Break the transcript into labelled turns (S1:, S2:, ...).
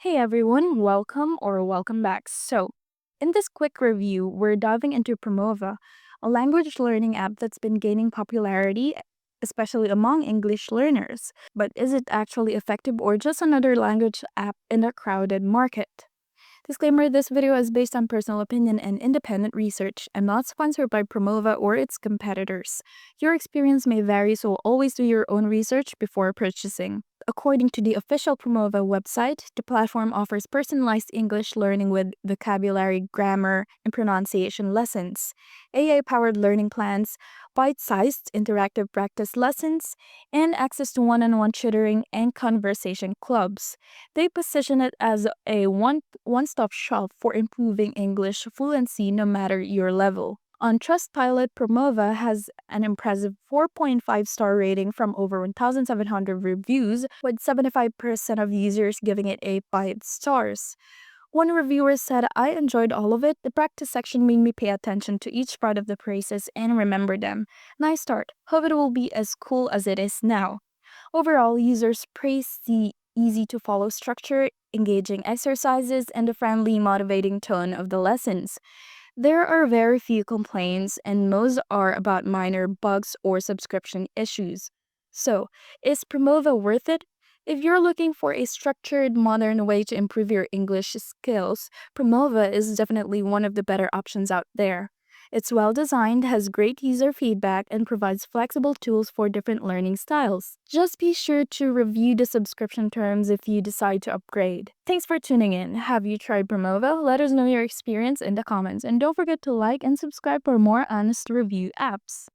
S1: Hey everyone, welcome back. In this quick review, we're diving into Promova, a language learning app that's been gaining popularity, especially among English learners. But is it actually effective or just another language app in a crowded market? Disclaimer, this video is based on personal opinion and independent research and not sponsored by Promova or its competitors. Your experience may vary, so always do your own research before purchasing. According to the official Promova website, the platform offers personalized English learning with vocabulary, grammar, and pronunciation lessons, AI-powered learning plans, bite-sized interactive practice lessons, and access to one-on-one tutoring and conversation clubs. They position it as a one-stop shop for improving English fluency no matter your level. On Trustpilot, Promova has an impressive 4.5-star rating from over 1,700 reviews, with 75% of users giving it a 5 stars. One reviewer said, "I enjoyed all of it. The practice section made me pay attention to each part of the phrases and remember them. Nice start. Hope it will be as cool as it is now." Overall, users praise the easy-to-follow structure, engaging exercises, and the friendly, motivating tone of the lessons. There are very few complaints, and most are about minor bugs or subscription issues. So, is Promova worth it? If you're looking for a structured, modern way to improve your English skills, Promova is definitely one of the better options out there. It's well designed, has great user feedback, and provides flexible tools for different learning styles. Just be sure to review the subscription terms if you decide to upgrade. Thanks for tuning in. Have you tried Promova? Let us know your experience in the comments, and don't forget to like and subscribe for more honest review apps.